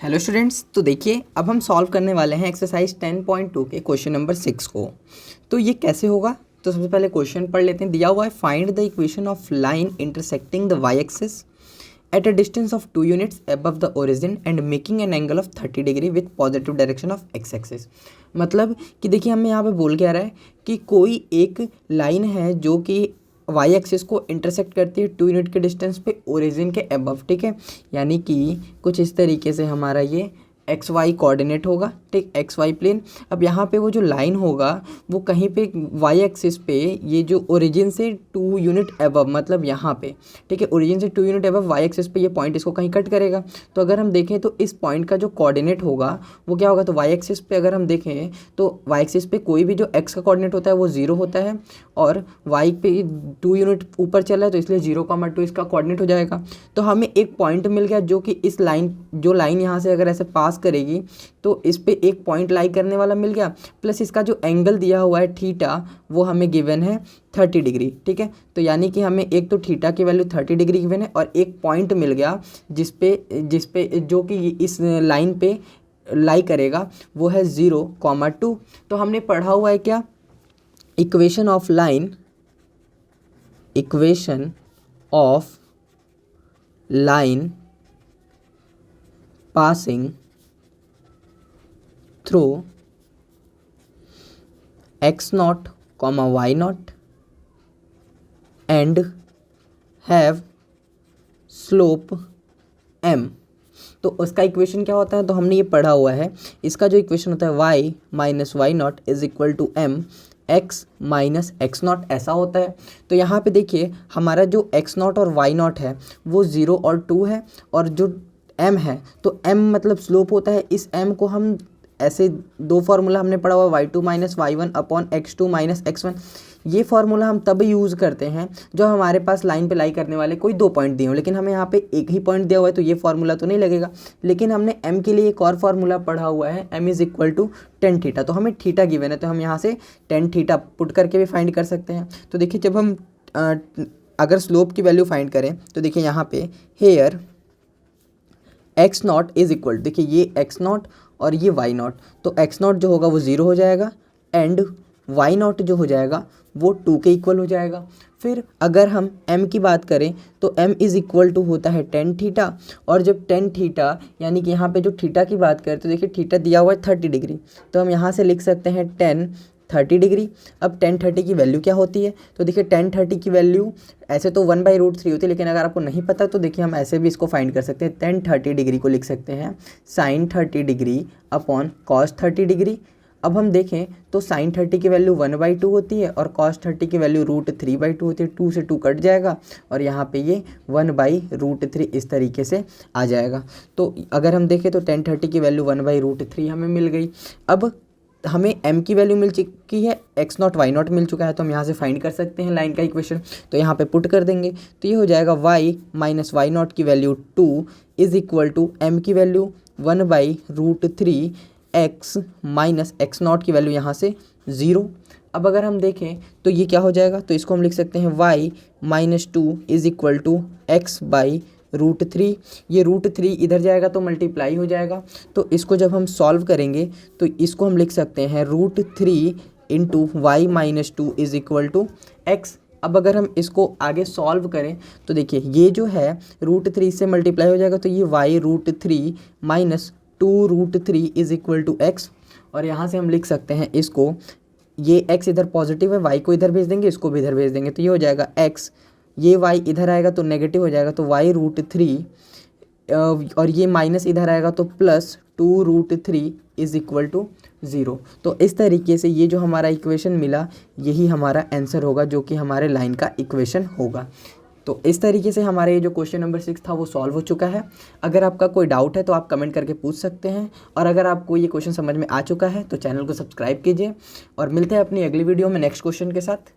Hello students, तो देखिए अब हम सॉल्व करने वाले हैं एक्सरसाइज 10.2 के क्वेश्चन नंबर 6 को। तो ये कैसे होगा, तो सबसे पहले क्वेश्चन पढ़ लेते हैं। दिया हुआ है find the equation of line intersecting the y axis at a distance of 2 units above the origin and making an angle of 30 degree with positive direction of x axis. मतलब कि देखिए हमें यहाँ पे बोल के आ रहा है कि कोई एक लाइन है जो कि वाई एक्सिस को इंटरसेक्ट करती है 2 यूनिट के डिस्टेंस पे ओरिजिन के अबव, ठीक है। यानी कि कुछ इस तरीके से हमारा ये एक्स वाई कोऑर्डिनेट होगा, ठीक, एक्स वाई प्लेन। अब यहाँ पे वो जो लाइन होगा वो कहीं पे वाई एक्सिस पे ये जो ओरिजिन से 2 यूनिट अबव, मतलब यहाँ पे, ठीक है, ओरिजिन से 2 यूनिट अबव वाई एक्सिस पे ये पॉइंट इसको कहीं कट करेगा। तो अगर हम देखें तो इस पॉइंट का जो कोऑर्डिनेट होगा वो क्या होगा, तो वाई एक्सिस पे अगर हम देखें तो वाई एक्सिस पे कोई भी जो एक्स का कोऑर्डिनेट होता है वो 0 होता है, और वाई पे 2 यूनिट ऊपर चला है तो इसलिए 0,2 इसका कोऑर्डिनेट हो जाएगा। तो हमें एक पॉइंट मिल गया जो कि इस लाइन, जो लाइन यहाँ से अगर ऐसे पास करेगी तो इस पे एक पॉइंट लाई करने वाला मिल गया, प्लस इसका जो एंगल दिया हुआ है थीटा वो हमें गिवन है 30 डिग्री, ठीक है। तो यानी कि हमें एक तो थीटा की वैल्यू 30 डिग्री गिवन है और एक पॉइंट मिल गया जिस पे जो कि इस लाइन पे लाई करेगा वो है 0,2। तो हमने पढ़ा हुआ है क्या, equation of line passing through x naught comma y naught and have slope m। तो उसका इक्वेशन क्या होता है, तो हमने ये पढ़ा हुआ है। इसका जो इक्वेशन होता है y minus y nought is equal to m x minus x nought, ऐसा होता है। तो यहाँ पे देखिए हमारा जो एक्स नॉट और वाई नॉट है वो 0 और 2 है, और जो m है तो m मतलब स्लोप होता है। इस m को हम ऐसे दो फार्मूला हमने पढ़ा हुआ y2 minus y one upon x2 minus x1। ये फार्मूला हम तब यूज़ करते हैं जब हमारे पास लाइन पे लाई करने वाले कोई 2 पॉइंट दिए हों, लेकिन हमें यहाँ पे एक ही पॉइंट दिया हुआ है तो ये फार्मूला तो नहीं लगेगा। लेकिन हमने m के लिए एक और फार्मूला पढ़ा हुआ है, m is equal to tan theta. तो हमें थीटा गिवन है तो हम यहाँ से टेन थीटा पुट करके भी फाइंड कर सकते हैं। तो देखिए जब हम अगर स्लोप की वैल्यू फाइंड करें तो देखिए यहाँ पे here x nought is equal, देखिए ये एक्स नॉट और ये वाई नॉट, तो एक्स नॉट जो होगा वो 0 हो जाएगा एंड वाई नॉट जो हो जाएगा वो 2 के इक्वल हो जाएगा। फिर अगर हम m की बात करें तो m इज़ इक्वल टू होता है टेन थीटा, और जब टेन थीटा यानी कि यहाँ पे जो थीटा की बात करें तो देखिए थीटा दिया हुआ है 30 डिग्री, तो हम यहाँ से लिख सकते हैं 30 डिग्री। अब 1030 की वैल्यू क्या होती है, तो देखिए 1030 की वैल्यू ऐसे तो 1/√3 होती है, लेकिन अगर आपको नहीं पता तो देखिए हम ऐसे भी इसको फाइंड कर सकते हैं। 1030 डिग्री को लिख सकते हैं sine 30 degree upon cos 30 degree. अब हम देखें तो साइन 30 की वैल्यू 1/2 होती है और कॉस 30 की वैल्यू √3/2 होती है। 2 से 2 कट जाएगा और यहाँ पे ये 1/√3 इस तरीके से आ जाएगा। तो अगर हम देखें तो 1030 की वैल्यू 1/√3 हमें मिल गई। अब हमें m की वैल्यू मिल चुकी है, x नॉट वाई नॉट मिल चुका है, तो हम यहाँ से फाइंड कर सकते हैं लाइन का इक्वेशन। तो यहाँ पे पुट कर देंगे तो ये हो जाएगा y माइनस वाई नॉट की value 2 is equal to m की value 1/√3 x minus x nought की वैल्यू यहाँ से 0। अब अगर हम देखें तो ये क्या हो जाएगा, तो इसको हम लिख सकते हैं y minus 2 is equal to x/√3। ये √3 इधर जाएगा तो मल्टीप्लाई हो जाएगा, तो इसको जब हम सॉल्व करेंगे तो इसको हम लिख सकते हैं √3 into y minus 2 is equal to x। अब अगर हम इसको आगे सॉल्व करें तो देखिए ये जो है √3 से मल्टीप्लाई हो जाएगा, तो ये y√3 minus 2√3 is equal to x। और यहाँ से हम लिख सकते हैं इसको, ये x इधर पॉजिटिव है, y को इधर भेज देंगे, इसको भी इधर भेज देंगे, तो ये हो जाएगा x, ये y इधर आएगा तो नेगेटिव हो जाएगा तो y√3, और ये माइनस इधर आएगा तो प्लस 2√3 इज़ इक्वल टू 0। तो इस तरीके से ये जो हमारा इक्वेशन मिला यही हमारा आंसर होगा, जो कि हमारे लाइन का इक्वेशन होगा। तो इस तरीके से हमारे ये जो क्वेश्चन नंबर 6 था वो सॉल्व हो चुका है। अगर आपका कोई डाउट है तो आप कमेंट करके पूछ सकते हैं, और अगर आपको ये क्वेश्चन समझ में आ चुका है तो चैनल को सब्सक्राइब कीजिए, और मिलते हैं अपनी अगली वीडियो में नेक्स्ट क्वेश्चन के साथ।